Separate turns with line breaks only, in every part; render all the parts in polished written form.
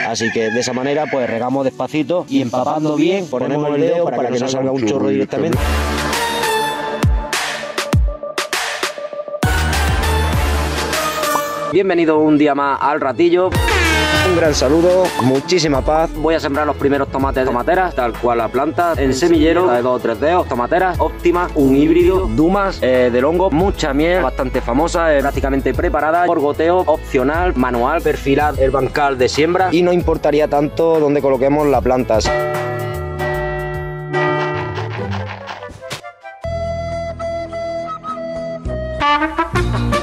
Así que de esa manera pues regamos despacito y empapando bien, ponemos el dedo para que no salga un chorro directamente. Bienvenido un día más al ratillo. Un gran saludo, muchísima paz. Voy a sembrar los primeros tomates de tomateras, tal cual la planta, en semillero de 2 o 3 dedos, tomateras óptimas, un híbrido, Dumas del hongo, mucha miel, bastante famosa, prácticamente preparada, por goteo, opcional, manual, perfilar el bancal de siembra y no importaría tanto donde coloquemos las plantas.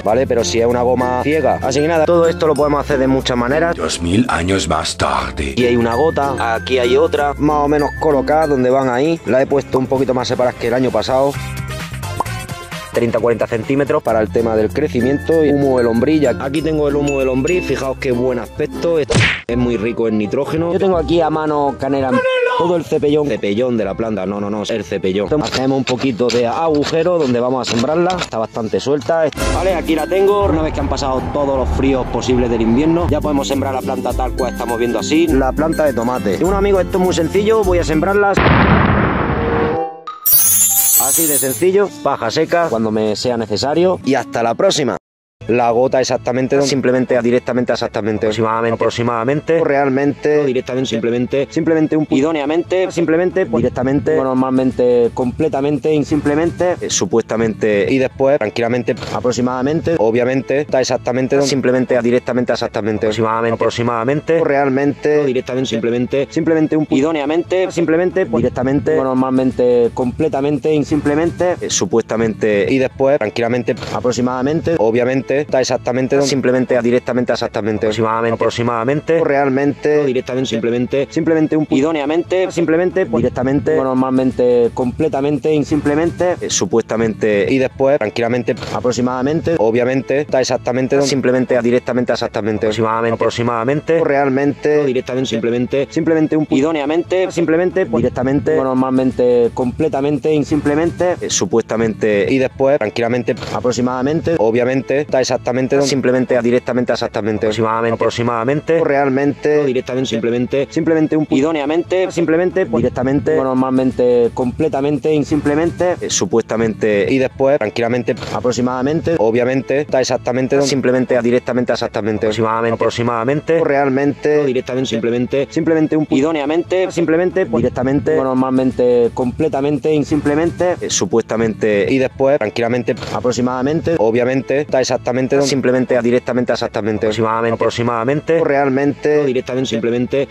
¿Vale? Pero si es una goma ciega. Así que nada, todo esto lo podemos hacer de muchas maneras.
2000 años más tarde.
Aquí hay una gota, aquí hay otra, más o menos colocadas donde van ahí. La he puesto un poquito más separadas que el año pasado. 30-40 centímetros para el tema del crecimiento. Y humo de lombriz. Aquí tengo el humo de lombriz, fijaos qué buen aspecto. Es muy rico en nitrógeno. Yo tengo aquí a mano canela. Todo el cepellón de la planta, no, el cepellón. Hacemos un poquito de agujero donde vamos a sembrarla, está bastante suelta. Vale, aquí la tengo, una vez que han pasado todos los fríos posibles del invierno, ya podemos sembrar la planta tal cual estamos viendo así, la planta de tomate. Bueno amigos, esto es muy sencillo, voy a sembrarlas. Así de sencillo, paja seca cuando me sea necesario y hasta la próxima. La gota exactamente, simplemente, directamente, exactamente, aproximadamente, realmente, directamente, simplemente, idóneamente, simplemente, directamente, normalmente, completamente, simplemente, supuestamente, y después, tranquilamente, aproximadamente, obviamente, está exactamente, simplemente, directamente, exactamente, aproximadamente, realmente, directamente, simplemente, idóneamente, simplemente, directamente, normalmente, completamente, simplemente, supuestamente, y después, tranquilamente, aproximadamente, obviamente, está exactamente, simplemente, directamente, exactamente, aproximadamente, realmente, directamente, simplemente, idóneamente, simplemente, directamente, normalmente, completamente, simplemente, supuestamente, y después, tranquilamente, aproximadamente, obviamente, está exactamente, simplemente, directamente, exactamente, aproximadamente, realmente, directamente, simplemente, idóneamente, simplemente, directamente, normalmente, completamente, simplemente, supuestamente, y después, tranquilamente, aproximadamente, obviamente, está exactamente, simplemente, directamente, exactamente, aproximadamente, realmente, directamente, simplemente, idóneamente, simplemente, directamente, normalmente, completamente, simplemente, supuestamente, y después, tranquilamente, aproximadamente, obviamente, está exactamente, simplemente, directamente, exactamente, aproximadamente, realmente, directamente, simplemente, idóneamente, simplemente, directamente, normalmente, completamente, simplemente, supuestamente, y después, tranquilamente, aproximadamente, obviamente, está exactamente, simplemente, directamente, exactamente, aproximadamente, realmente, directamente, simplemente,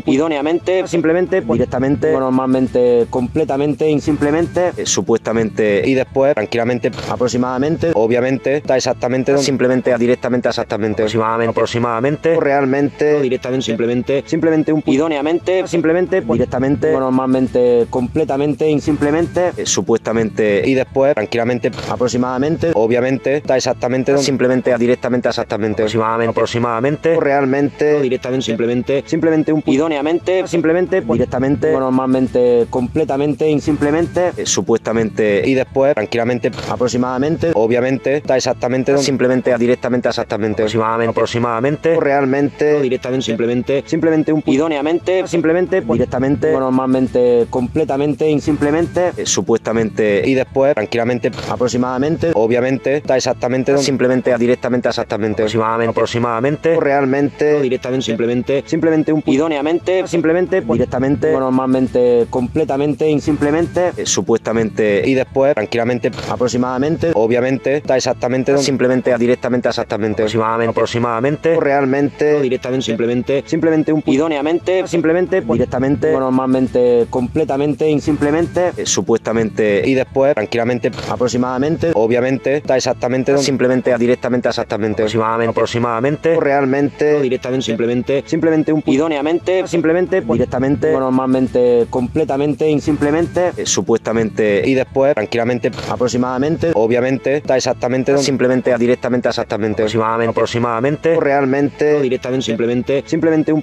idóneamente, simplemente, directamente, normalmente, completamente, simplemente, supuestamente, y después, tranquilamente, aproximadamente, obviamente, está exactamente, simplemente, directamente, exactamente, aproximadamente, realmente, directamente, simplemente, idóneamente, simplemente, directamente, normalmente, completamente, simplemente, supuestamente, y después, tranquilamente, aproximadamente, obviamente, está exactamente, simplemente, directamente, exactamente, aproximadamente, realmente, directamente, simplemente, idóneamente, simplemente, directamente, normalmente, completamente, simplemente, supuestamente, y después, tranquilamente, aproximadamente, obviamente, está exactamente, simplemente, directamente, exactamente, aproximadamente, realmente, directamente, simplemente, idóneamente, simplemente, directamente, normalmente, completamente, simplemente, supuestamente, y después, tranquilamente, aproximadamente, obviamente, está exactamente, simplemente, directamente, exactamente, aproximadamente, realmente, directamente, simplemente, idóneamente, simplemente, directamente, normalmente, completamente, simplemente, supuestamente, y después, tranquilamente, aproximadamente, obviamente, está exactamente, simplemente, directamente, exactamente, aproximadamente, realmente, directamente, simplemente, idóneamente, simplemente, directamente, normalmente, completamente, simplemente, supuestamente, y después, tranquilamente, aproximadamente, obviamente, está exactamente, simplemente, directamente, exactamente, aproximadamente, realmente, directamente, simplemente, idóneamente, simplemente, directamente, normalmente, completamente, simplemente, supuestamente, y después, tranquilamente, aproximadamente, obviamente, está exactamente, simplemente, directamente, exactamente, aproximadamente, realmente, directamente, simplemente,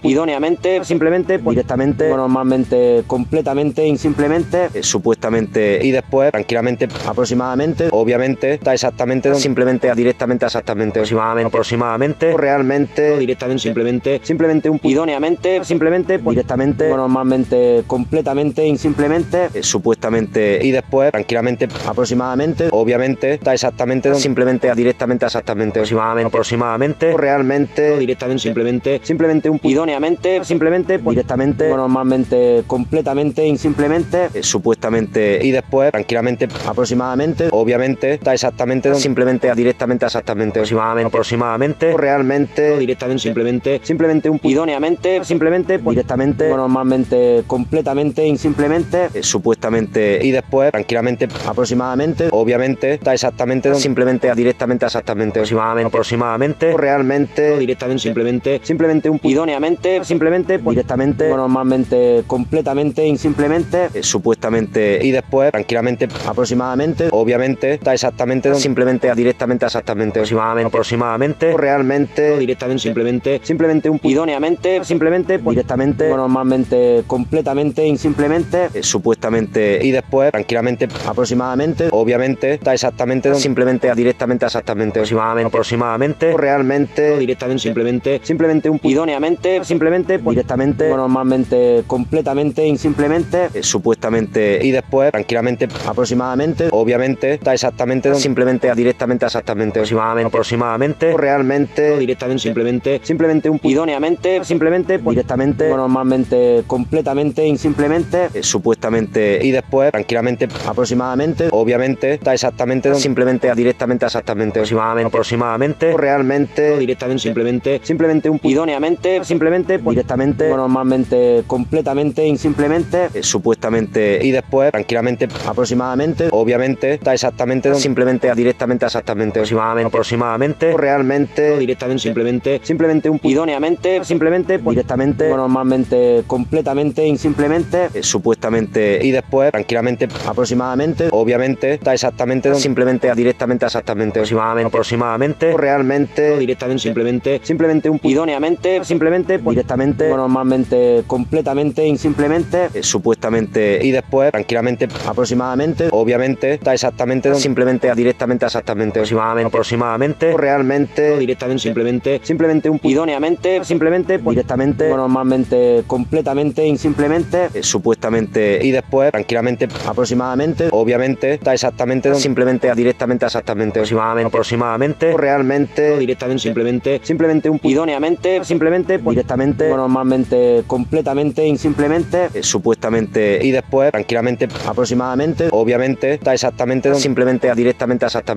idóneamente, simplemente, directamente, normalmente, completamente, simplemente, supuestamente, y después, tranquilamente, aproximadamente, obviamente, está exactamente, simplemente, directamente, directamente, exactamente, aproximadamente, realmente, directamente, simplemente un idóneamente, simplemente, directamente, normalmente, completamente, simplemente, supuestamente, y después, tranquilamente, aproximadamente, obviamente, está exactamente, simplemente, directamente, exactamente, aproximadamente, realmente, directamente, simplemente un idóneamente, simplemente, directamente, normalmente, completamente, simplemente, supuestamente, y después, tranquilamente, aproximadamente, obviamente, está exactamente, simplemente, directamente, exactamente, aproximadamente, realmente, directamente, simplemente un idóneamente, simplemente, directamente, normalmente, completamente, simplemente, supuestamente, y después, tranquilamente, aproximadamente, obviamente, está exactamente, simplemente, directamente, exactamente, aproximadamente, realmente, directamente, simplemente un idóneamente, simplemente, directamente, normalmente, completamente, simplemente, supuestamente, y después, tranquilamente, aproximadamente, obviamente, está exactamente, simplemente, directamente, exactamente, aproximadamente, realmente, directamente, simplemente un idóneamente, simplemente, directamente, normalmente, completamente, simplemente, supuestamente, y después, tranquilamente, aproximadamente, obviamente, está exactamente, simplemente, directamente, exactamente, aproximadamente, realmente, directamente, simplemente un idóneamente, simplemente, directamente, normalmente, completamente, simplemente, supuestamente, y después, tranquilamente, aproximadamente, obviamente, está exactamente, simplemente, directamente, exactamente, aproximadamente, realmente, directamente, simplemente un idóneamente, simplemente, directamente, normalmente, completamente, simplemente, supuestamente, y después, tranquilamente, aproximadamente, obviamente, está exactamente, simplemente, directamente, exactamente, aproximadamente, realmente, directamente, simplemente un idóneamente, simplemente, directamente, normalmente, completamente, simplemente, supuestamente, y después, tranquilamente, aproximadamente, obviamente, está exactamente, simplemente, directamente, exactamente, aproximadamente, realmente, directamente, simplemente un idóneamente, simplemente, directamente, normalmente, completamente, simplemente, supuestamente, y después, tranquilamente, aproximadamente, obviamente, está exactamente, simplemente, directamente, exactamente, aproximadamente, realmente, directamente, simplemente un idóneamente, simplemente, directamente, normalmente, completamente, simplemente, supuestamente, y después, tranquilamente, aproximadamente, obviamente, está exactamente, simplemente, directamente, exactamente, aproximadamente, realmente, directamente, simplemente un idóneamente, simplemente, directamente, normalmente, completamente, simplemente, supuestamente, y después, tranquilamente, aproximadamente, obviamente, está exactamente, simplemente, directamente, exactamente, aproximadamente, realmente, directamente, simplemente un idóneamente, simplemente, directamente, normalmente, completamente, simplemente, supuestamente, y después, tranquilamente, aproximadamente, obviamente, está exactamente, simplemente, directamente, exactamente,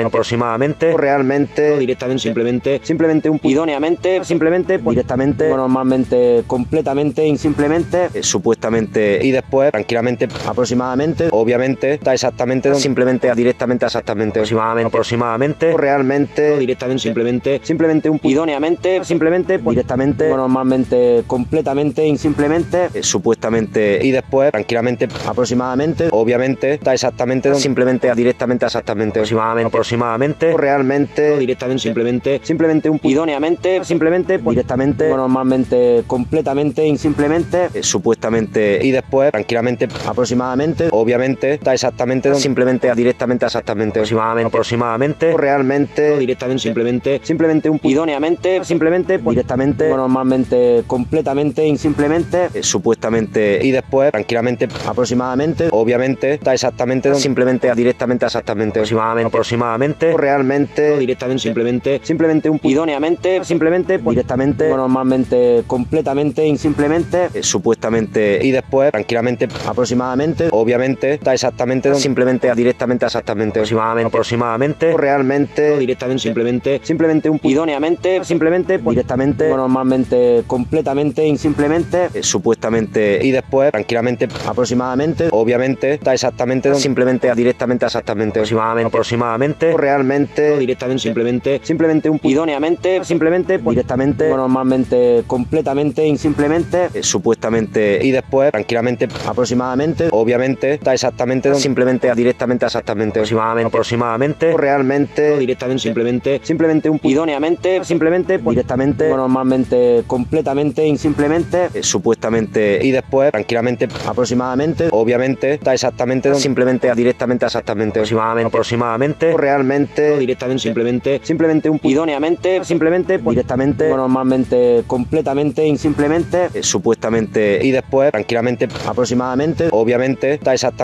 aproximadamente, realmente, directamente, simplemente un idóneamente, simplemente, directamente, normalmente, completamente, simplemente, supuestamente, y después, tranquilamente, aproximadamente, obviamente, está exactamente, simplemente, directamente, exactamente, aproximadamente, realmente, directamente, simplemente un idóneamente, simplemente, directamente, normalmente, completamente, simplemente, supuestamente, y después, tranquilamente, aproximadamente, obviamente, está exactamente, simplemente, directamente, exactamente, aproximadamente, realmente, directamente, simplemente un idóneamente, simplemente, directamente, normalmente, completamente, simplemente, supuestamente, y después, tranquilamente, aproximadamente, obviamente, está exactamente, simplemente, directamente, exactamente, aproximadamente, realmente, directamente, simplemente un idóneamente, simplemente, directamente, normalmente, completamente, simplemente, supuestamente, y después, tranquilamente, aproximadamente, obviamente, está exactamente, simplemente, directamente, exactamente, aproximadamente, realmente, directamente, simplemente un idóneamente, simplemente, directamente, normalmente, completamente, simplemente, supuestamente, y después, tranquilamente, aproximadamente, obviamente, está exactamente, simplemente, directamente, exactamente, aproximadamente, realmente, directamente, simplemente un idóneamente, simplemente, directamente, normalmente, completamente, simplemente, supuestamente, y después, tranquilamente, aproximadamente, obviamente, está exactamente, simplemente, directamente, exactamente, aproximadamente, realmente, directamente, simplemente un idóneamente, simplemente, directamente, normalmente, completamente, simplemente, supuestamente, y después, tranquilamente, aproximadamente, obviamente, está exactamente, simplemente, directamente, exactamente, aproximadamente, realmente, directamente, simplemente un idóneamente, simplemente, directamente, normalmente, completamente, simplemente, supuestamente, y después, tranquilamente, aproximadamente, obviamente, está exactamente, simplemente, directamente, exactamente, aproximadamente, realmente, no directamente, simplemente un idóneamente, simplemente, pues, directamente, normalmente, completamente, simplemente, supuestamente, y después, tranquilamente, aproximadamente, obviamente, está exactamente